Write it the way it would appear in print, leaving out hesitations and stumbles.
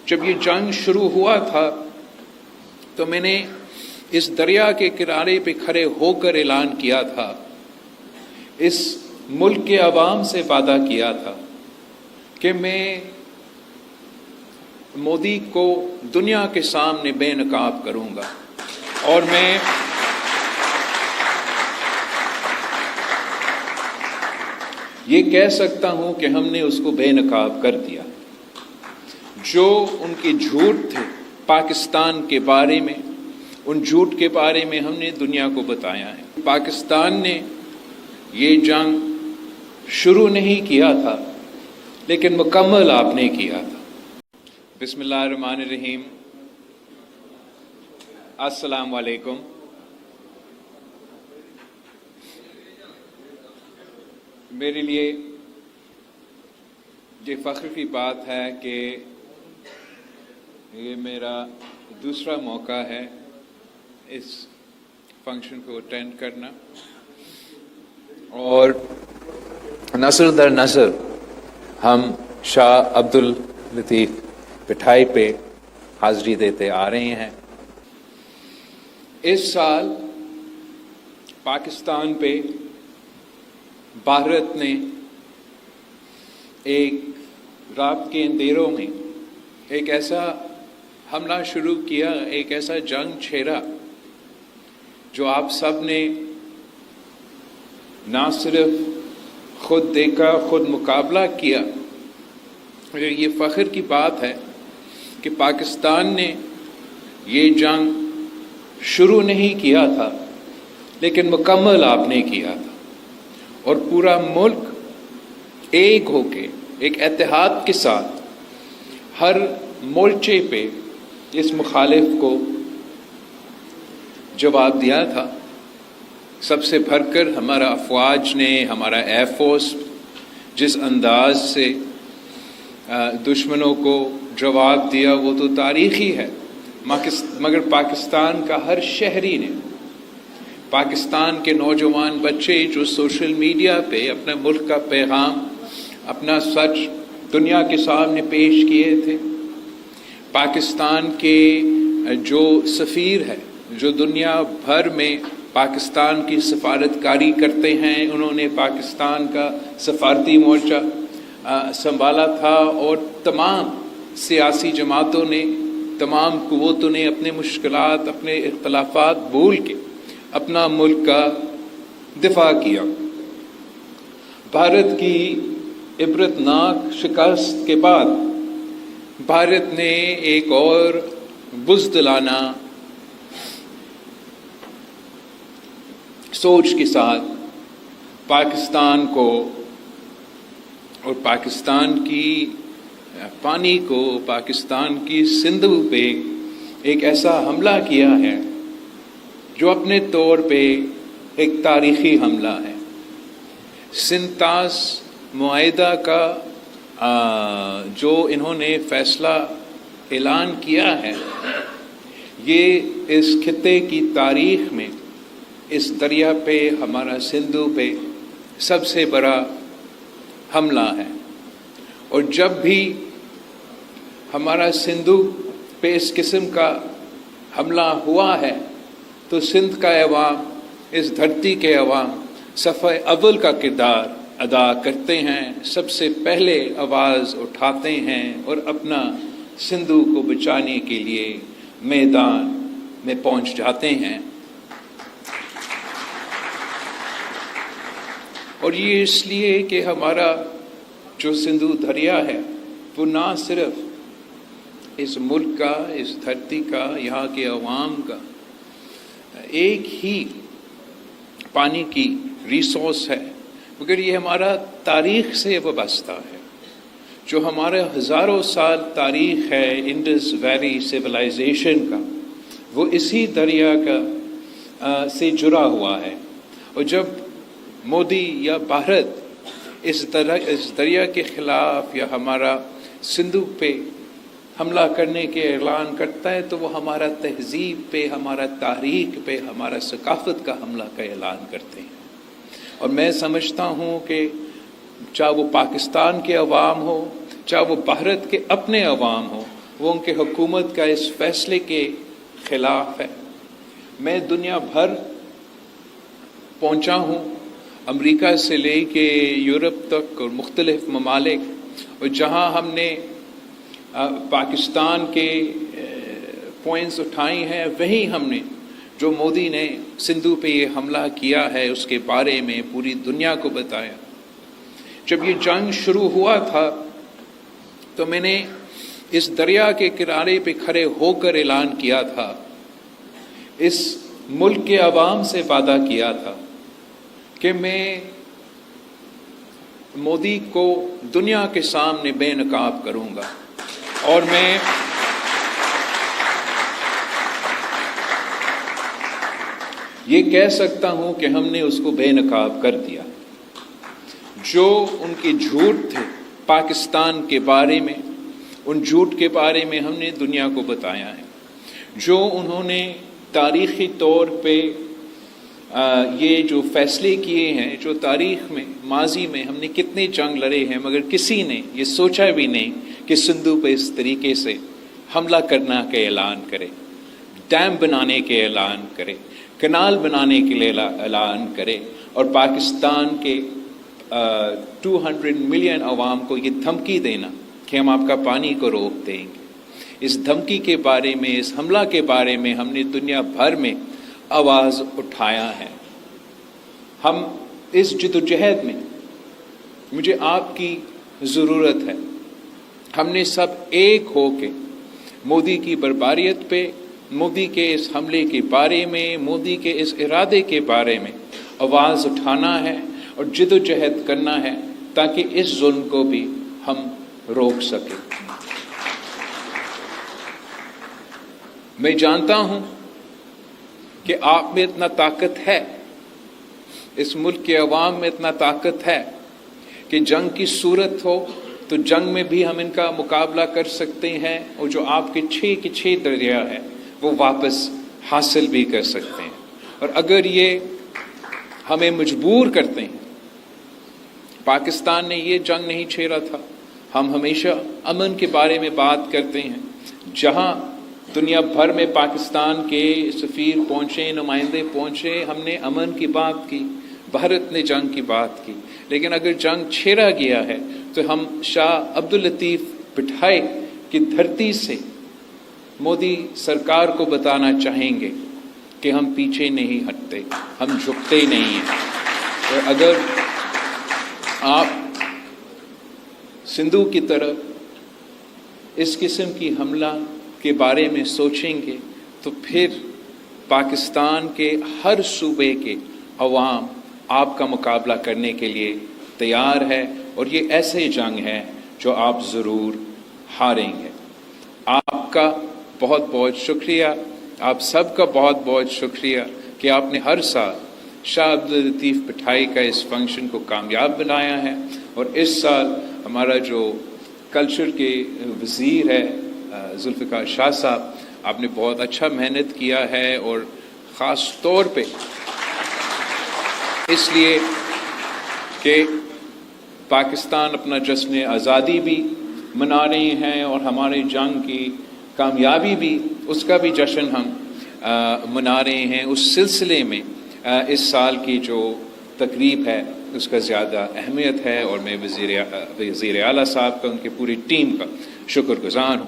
جب یہ جنگ شروع ہوا تھا تو میں نے اس دریا کے کنارے پہ کھڑے ہو کر اعلان کیا تھا، اس ملک کے عوام سے وعدہ کیا تھا کہ میں مودی کو دنیا کے سامنے بے نقاب کروں گا، اور میں یہ کہہ سکتا ہوں کہ ہم نے اس کو بے نقاب کر دیا۔ جو ان کے جھوٹ تھے پاکستان کے بارے میں، ان جھوٹ کے بارے میں ہم نے دنیا کو بتایا ہے۔ پاکستان نے یہ جنگ شروع نہیں کیا تھا، لیکن مکمل آپ نے کیا تھا۔ بسم اللہ الرحمن الرحیم۔ السلام علیکم۔ میرے لیے یہ فخر کی بات ہے کہ یہ میرا دوسرا موقع ہے اس فنکشن کو اٹینڈ کرنا، اور نثر در نثر ہم شاہ عبداللطیف پٹھائی پہ حاضری دیتے آ رہے ہیں۔ اس سال پاکستان پہ بھارت نے ایک رات کے اندھیروں میں ایک ایسا حملہ شروع کیا، ایک ایسا جنگ چھیڑا جو آپ سب نے نہ صرف خود دیکھا، خود مقابلہ کیا۔ یہ فخر کی بات ہے کہ پاکستان نے یہ جنگ شروع نہیں کیا تھا، لیکن مکمل آپ نے کیا تھا، اور پورا ملک ایک ہو کے، ایک اتحاد کے ساتھ ہر مورچے پہ اس مخالف کو جواب دیا تھا۔ سب سے بڑھ کر ہمارا افواج نے، ہمارا ایئر فورس جس انداز سے دشمنوں کو جواب دیا وہ تو تاریخی ہے، مگر پاکستان کا ہر شہری نے، پاکستان کے نوجوان بچے جو سوشل میڈیا پہ اپنے ملک کا پیغام، اپنا سچ دنیا کے سامنے پیش کیے تھے، پاکستان کے جو سفیر ہے، جو دنیا بھر میں پاکستان کی سفارتکاری کرتے ہیں، انہوں نے پاکستان کا سفارتی مورچہ سنبھالا تھا، اور تمام سیاسی جماعتوں نے، تمام قوتوں نے اپنے مشکلات، اپنے اختلافات بھول کے اپنا ملک کا دفاع کیا۔ بھارت کی عبرتناک شکست کے بعد بھارت نے ایک اور بزدلانہ سوچ کے ساتھ پاکستان کو اور پاکستان کی پانی کو، پاکستان کی سندھ پہ ایک ایسا حملہ کیا ہے جو اپنے طور پہ ایک تاریخی حملہ ہے۔ سنتاس معاہدہ کا جو انہوں نے فیصلہ اعلان کیا ہے، یہ اس خطے کی تاریخ میں اس دریا پہ، ہمارا سندھ پہ سب سے بڑا حملہ ہے۔ اور جب بھی ہمارا سندھ پہ اس قسم کا حملہ ہوا ہے تو سندھ کا عوام، اس دھرتی کے عوام صفحہ اول کا کردار ادا کرتے ہیں، سب سے پہلے آواز اٹھاتے ہیں اور اپنا سندھ کو بچانے کے لیے میدان میں پہنچ جاتے ہیں۔ اور یہ اس لیے کہ ہمارا جو سندھ دریا ہے وہ نہ صرف اس ملک کا، اس دھرتی کا، یہاں کے عوام کا ایک ہی پانی کی ریسورس ہے، مگر یہ ہمارا تاریخ سے وابستہ ہے۔ جو ہمارا ہزاروں سال تاریخ ہے انڈس ویلی سویلائزیشن کا، وہ اسی دریا کا سے جڑا ہوا ہے۔ اور جب مودی یا بھارت اس دریا کے خلاف یا ہمارا سندھ پہ حملہ کرنے کے اعلان کرتا ہے تو وہ ہمارا تہذیب پہ، ہمارا تاریخ پہ، ہمارا ثقافت کا حملہ کا اعلان کرتے ہیں۔ اور میں سمجھتا ہوں کہ چاہے وہ پاکستان کے عوام ہو، چاہے وہ بھارت کے اپنے عوام ہو، وہ ان کے حکومت کا اس فیصلے کے خلاف ہے۔ میں دنیا بھر پہنچا ہوں، امریکہ سے لے کے یورپ تک اور مختلف ممالک، اور جہاں ہم نے پاکستان کے پوائنٹس اٹھائے ہیں، وہیں ہم نے جو مودی نے سندھو پہ یہ حملہ کیا ہے اس کے بارے میں پوری دنیا کو بتایا۔ جب یہ جنگ شروع ہوا تھا تو میں نے اس دریا کے کنارے پہ کھڑے ہو کر اعلان کیا تھا، اس ملک کے عوام سے وعدہ کیا تھا کہ میں مودی کو دنیا کے سامنے بے نقاب کروں گا، اور میں یہ کہہ سکتا ہوں کہ ہم نے اس کو بے نقاب کر دیا۔ جو ان کے جھوٹ تھے پاکستان کے بارے میں، ان جھوٹ کے بارے میں ہم نے دنیا کو بتایا ہے۔ جو انہوں نے تاریخی طور پہ یہ جو فیصلے کیے ہیں، جو تاریخ میں ماضی میں ہم نے کتنے جنگ لڑے ہیں، مگر کسی نے یہ سوچا بھی نہیں کہ سندھو پہ اس طریقے سے حملہ کرنا کا اعلان کرے، ڈیم بنانے کے اعلان کرے، کنال بنانے کے لیے اعلان کرے، اور پاکستان کے 200 ملین عوام کو یہ دھمکی دینا کہ ہم آپ کا پانی کو روک دیں گے۔ اس دھمکی کے بارے میں، اس حملہ کے بارے میں ہم نے دنیا بھر میں آواز اٹھایا ہے۔ ہم اس جدوجہد میں، مجھے آپ کی ضرورت ہے، ہم نے سب ایک ہو کے مودی کی بربریت پہ، مودی کے اس حملے کے بارے میں، مودی کے اس ارادے کے بارے میں آواز اٹھانا ہے اور جدوجہد کرنا ہے تاکہ اس ظلم کو بھی ہم روک سکیں۔ میں جانتا ہوں کہ آپ میں اتنا طاقت ہے، اس ملک کے عوام میں اتنا طاقت ہے کہ جنگ کی صورت ہو تو جنگ میں بھی ہم ان کا مقابلہ کر سکتے ہیں، اور جو آپ کے 6 دریا ہے وہ واپس حاصل بھی کر سکتے ہیں۔ اور اگر یہ ہمیں مجبور کرتے ہیں، پاکستان نے یہ جنگ نہیں چھیڑا تھا، ہم ہمیشہ امن کے بارے میں بات کرتے ہیں، جہاں دنیا بھر میں پاکستان کے سفیر پہنچے، نمائندے پہنچے، ہم نے امن کی بات کی، بھارت نے جنگ کی بات کی، لیکن اگر جنگ چھیڑا گیا ہے تو ہم شاہ عبداللطیف بٹھائی کی دھرتی سے مودی سرکار کو بتانا چاہیں گے کہ ہم پیچھے نہیں ہٹتے، ہم جھکتے نہیں ہیں۔ اور اگر آپ سندھو کی طرف اس قسم کی حملہ کے بارے میں سوچیں گے تو پھر پاکستان کے ہر صوبے کے عوام آپ کا مقابلہ کرنے کے لیے تیار ہے، اور یہ ایسے جنگ ہے جو آپ ضرور ہاریں گے۔ آپ کا بہت بہت شکریہ، آپ سب کا بہت بہت شکریہ کہ آپ نے ہر سال شاہ عبداللطیف بٹھائی کا اس فنکشن کو کامیاب بنایا ہے، اور اس سال ہمارا جو کلچر کے وزیر ہے ذوالفقار شاہ صاحب، آپ نے بہت اچھا محنت کیا ہے، اور خاص طور پہ اس لیے کہ پاکستان اپنا جشن آزادی بھی منا رہے ہیں، اور ہمارے جنگ کی کامیابی بھی، اس کا بھی جشن ہم منا رہے ہیں۔ اس سلسلے میں اس سال کی جو تقریب ہے اس کا زیادہ اہمیت ہے، اور میں وزیر اعلیٰ صاحب کا، ان کی پوری ٹیم کا شکر گزار ہوں۔